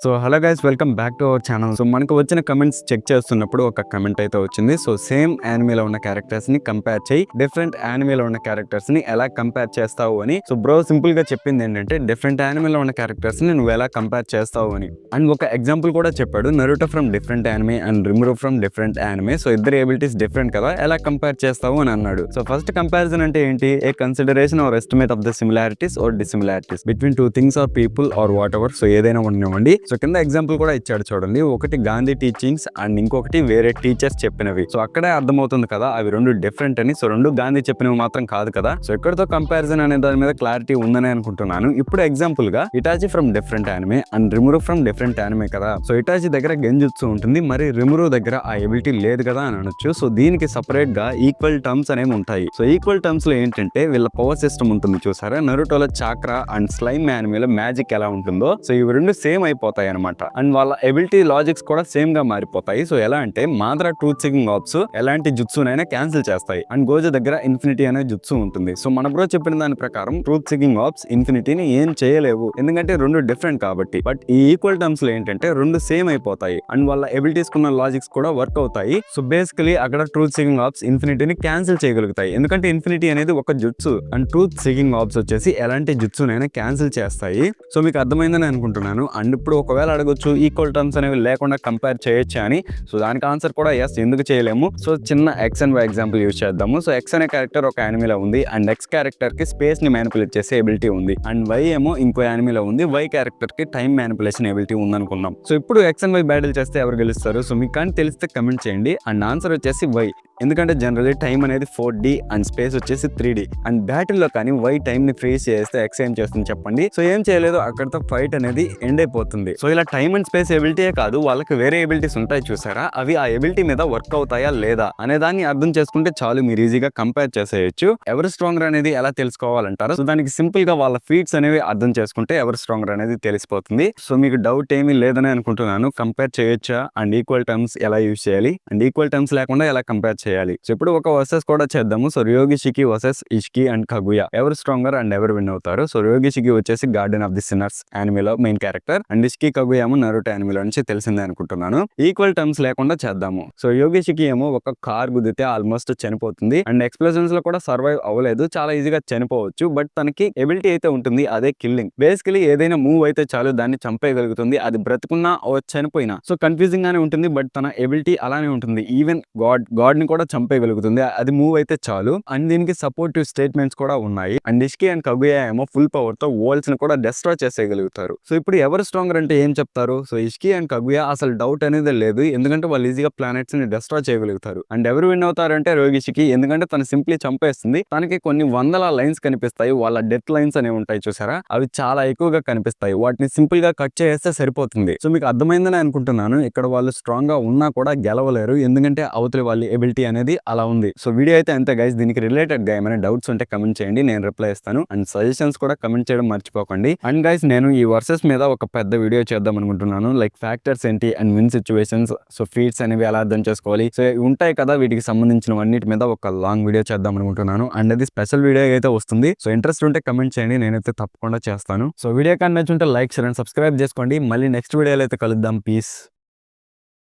So hello guys, welcome back to our channel. So మనకు వచ్చిన comments check చేస్తున్నప్పుడు ఒక కమెంట్ అయితే వచ్చింది. సో సేమ్ యానిమేలో ఉన్న క్యారెక్టర్స్ ని కంపేర్ చేయి, డిఫరెంట్ యానిమేలో ఉన్న క్యారెక్టర్స్ ని ఎలా కంపేర్ చేస్తావు అని. సో బ్రో సింపుల్ గా చెప్పింది ఏంటంటే, డిఫరెంట్ యానిమేలో ఉన్న క్యారెక్టర్స్ ని నువ్వు ఎలా కంపేర్ చేస్తావు అని. అండ్ ఒక ఎగ్జాంపుల్ కూడా చెప్పాడు, Naruto from different anime and Rimuru from different anime. So ఇద్దరు ఎబిలిటీస్ డిఫరెంట్ కదా, ఎలా కంపేర్ చేస్తావు అని అన్నాడు. సో ఫస్ట్ కంపారిజన్ అంటే ఏంటి? A consideration or estimate of the similarities or dissimilarities between two things or people or whatever. So ఏదైనా ఉండనివ్వండి. సో కింద ఎగ్జాంపుల్ కూడా ఇచ్చాడు చూడండి, ఒకటి గాంధీ టీచింగ్స్ అండ్ ఇంకొకటి వేరే టీచర్స్ చెప్పినవి. సో అక్కడే అర్థమవుతుంది కదా అవి రెండు డిఫరెంట్ అని. సో రెండు గాంధీ చెప్పినవి మాత్రం కాదు కదా. సో ఎక్కడితో కంపారిజన్ అనే దాని మీద క్లారిటీ ఉందని అనుకుంటున్నాను. ఇప్పుడు ఎగ్జాంపుల్ గా Itachi from different anime and Rimuru from different anime కదా. సో ఇటాచి దగ్గర గెంజుత్సు ఉంటుంది, మరి రిమురో దగ్గర ఆ ఎబిలిటీ లేదు కదా అని అనొచ్చు. సో దీనికి సపరేట్ గా ఈక్వల్ టర్మ్స్ అనేవి ఉంటాయి. సో ఈక్వల్ టర్మ్స్ లో ఏంటంటే వీళ్ళ పవర్ సిస్టమ్ ఉంటుంది చూసారా. నరుటోలో చాక్రా అండ్ స్లైమ్ యానిమేలో మ్యాజిక్ ఎలా ఉంటుందో, సో ఇవి రెండు సేమ్ అయిపోతాయి అనమాట. అండ్ వాళ్ళ ఎబిలిటీ లాజిక్స్ కూడా సేమ్ గా మారిపోతాయి. సో ఎలా అంటే మాద్రా ట్రూత్ సీకింగ్ ఆప్స్ ఎలాంటి జుత్సునైనా క్యాన్సిల్ చేస్తాయి. అండ్ గోజో దగ్గర ఇన్ఫినిటీ అనే జుత్సు ఉంటుంది. సో మన బ్రో చెప్పిన దాని ప్రకారం ట్రూత్ సీకింగ్ ఆప్స్ ఇన్ఫినిటీని ఏం చేయలేవు, ఎందుకంటే రెండు డిఫరెంట్ కాబట్టి. బట్ ఈ ఈక్వల్ టర్మ్స్ లో ఏంటంటే రెండు సేమ్ అయిపోతాయి అండ్ వాళ్ళ ఎబిలిటీస్ కున్న లాజిక్స్ కూడా వర్క్ అవుతాయి. సో బేసికలీ అక్కడ ట్రూత్ సీకింగ్ ఆప్స్ ఇన్ఫినిటీని క్యాన్సిల్ చేయగలుగుతాయి, ఎందుకంటే ఇన్ఫినిటీ అనేది ఒక జుత్సు అండ్ ట్రూత్ సీకింగ్ ఆప్స్ వచ్చేసి ఎలాంటి జుత్సునైనా క్యాన్సిల్ చేస్తాయి. సో మీకు అర్థమైందని అనుకుంటున్నాను. అండ్ ఇప్పుడు ఒకవేళ అడగొచ్చు, ఈక్వల్ టర్మ్స్ అనేవి లేకుండా కంపేర్ చేయొచ్చు అని. సో దానికి ఆన్సర్ కూడా ఎస్, ఎందుకు చేయలేము. సో చిన్న X and Y example use చేద్దాము. సో ఎక్స్ అనే క్యారెక్టర్ ఒక యానిమేలో ఉంది అండ్ ఎక్స్ క్యారెక్టర్ కి స్పేస్ ని మ్యానిపులేట్ చేసే ఎబిలిటీ ఉంది. అండ్ వై ఏమో ఇంకో యానిమేలో ఉంది, వై క్యారెక్టర్ కి టైం మ్యానిపులేషన్ ఎబిలిటీ ఉంది అనుకున్నాం. సో ఇప్పుడు ఎక్స్ అండ్ వై బ్యాటిల్ చేస్తే ఎవరు గెలుస్తారు? సో మీకు కానీ తెలిస్తే కమెంట్ చేయండి. అండ్ ఆన్సర్ వచ్చేసి వై, ఎందుకంటే జనరల్లీ టైం అనేది 4D అండ్ స్పేస్ వచ్చేసి 3D. అండ్ బ్యాటిల్లో కానీ వై టైం ని ఫ్రీజ్ చేస్తే ఎక్స్ ఏం చేస్తుంది చెప్పండి? సో ఏం చేయలేదు, అక్కడతో ఫైట్ అనేది ఎండ్ అయిపోతుంది. సో ఇలా టైమ్ అండ్ స్పేస్ ఎబిలిటీయే కాదు, వాళ్ళకి వేరే ఎబిలిటీస్ ఉంటాయి చూసారా, అవి ఆ ఎబిలిటీ మీద వర్క్ అవుతాయా లేదా అనే దాన్ని అర్థం చేసుకుంటే చాలు, మీరు ఈజీగా కంపేర్ చేసేయచ్చు. ఎవరు స్ట్రాంగర్ అనేది ఎలా తెలుసుకోవాలంటారు? సో దానికి సింపుల్ గా వాళ్ళ ఫీట్స్ అనేవి అర్థం చేసుకుంటే ఎవరు స్ట్రాంగర్ అనేది తెలిసిపోతుంది. సో మీకు డౌట్ ఏమీ లేదని అనుకుంటున్నాను. కంపేర్ చేయొచ్చా అండ్ ఈక్వల్ టర్మ్స్ ఎలా యూజ్ చేయాలి అండ్ ఈక్వల్ టర్మ్స్ లేకుండా ఎలా కంపేర్ చేయాలి. సో ఇప్పుడు ఒక వర్సెస్ కూడా చేద్దాము. So Ryogi Shiki versus Isshiki and Kaguya, ఎవరు స్ట్రాంగర్ అండ్ ఎవరు విన్ అవుతారు? సో ర్యోగిషికి వచ్చేసి గార్డెన్ ఆఫ్ ది సిన్నర్స్ యానిమేలో మెయిన్ క్యారెక్టర్ అండ్ ఇషికి కగుయాము నరుటో యానిమేలో నుంచి తెలిసిందే అనుకుంటున్నాను. ఈక్వల్ టర్మ్స్ లేకుండా చేద్దాము. సో యోగిషికి ఏమో ఒక కార్ గుద్దితే ఆల్మోస్ట్ చనిపోతుంది అండ్ ఎక్స్ప్లోజన్స్ లో కూడా సర్వైవ్ అవ్వలేదు, చాలా ఈజీగా చనిపోవచ్చు. బట్ తనకి ఎబిలిటీ అయితే ఉంటుంది, అదే కిల్లింగ్. బేసికలీ ఏదైనా మూవ్ అయితే చాలు దాన్ని చంపేయగలుగుతుంది, అది బ్రతుకున్నా చనిపోయినా. సో కన్ఫ్యూజింగ్ గానే ఉంటుంది, బట్ తన ఎబిలిటీ అలానే ఉంటుంది. ఈవెన్ గాడ్ ని కూడా చంపేయగలుగుతుంది, అది మూవ్ అయితే చాలు. అండ్ దీనికి సపోర్టివ్ స్టేట్మెంట్స్ కూడా ఉన్నాయి. అండ్ ఇషికి అండ్ కగుయా ఏమో ఫుల్ పవర్ తో వరల్డ్స్ ని కూడా డెస్ట్రాయ్ చేసేయగలుగుతారు. సో ఇప్పుడు ఎవరు స్ట్రాంగర్ అంటే ఏం చెప్తారు? సో ఇషికి అండ్ కగుయా అసలు డౌట్ అనేది లేదు, ఎందుకంటే వాళ్ళు ఈజీగా ప్లానెట్స్ ని డెస్ట్రాయ్ చేయగలుగుతారు. అండ్ ఎవరు విన్ అవుతారు అంటే ర్యోగిషికి, ఎందుకంటే తను సింప్లీ చంపేస్తుంది. తనకి కొన్ని వందల లైన్స్ కనిపిస్తాయి, వాళ్ళ డెత్ లైన్స్ అనేవి ఉంటాయి చూసారా, అవి చాలా ఎక్కువగా కనిపిస్తాయి. వాటిని సింపుల్ గా కట్ చేస్తే సరిపోతుంది. సో మీకు అర్థమైందని అనుకుంటున్నాను. ఇక్కడ వాళ్ళు స్ట్రాంగ్ గా ఉన్నా కూడా గెలవలేరు, ఎందుకంటే అవతలి వాళ్ళ ఎబిలిటీ అనేది అలా ఉంది. సో వీడియో అయితే అంతే గైస్. దీనికి రిలేటెడ్ గా ఏమైనా డౌట్స్ ఉంటే కమెంట్ చేయండి, నేను రిప్లై ఇస్తాను. అండ్ సజెషన్స్ కూడా కమెంట్ చేయడం మర్చిపోకండి. అండ్ గైస్ నేను ఈ వర్సెస్ మీద ఒక పెద్ద వీడియో చేద్దాం అనుకుంటున్నాను, లైక్ ఫ్యాక్టర్స్ ఏంటి and win situations, so feets అనేవి ఎలా అర్థం చేసుకోవాలి, సో ఉంటాయి కదా, వీటికి సంబంధించిన అన్నిటి మీద ఒక లాంగ్ వీడియో చేద్దాం అనుకుంటున్నాను. అండ్ అది స్పెషల్ వీడియో అయితే వస్తుంది. సో ఇంట్రెస్ట్ ఉంటే కమెంట్ చేయండి, నేనైతే తప్పకుండా చేస్తాను. సో వీడియో కానీ నచ్చుంటే లైక్ షేర్ అండ్ సబ్స్క్రైబ్ చేసుకోండి. మళ్ళీ నెక్స్ట్ వీడియోలో అయితే కలుద్దాం. పీస్.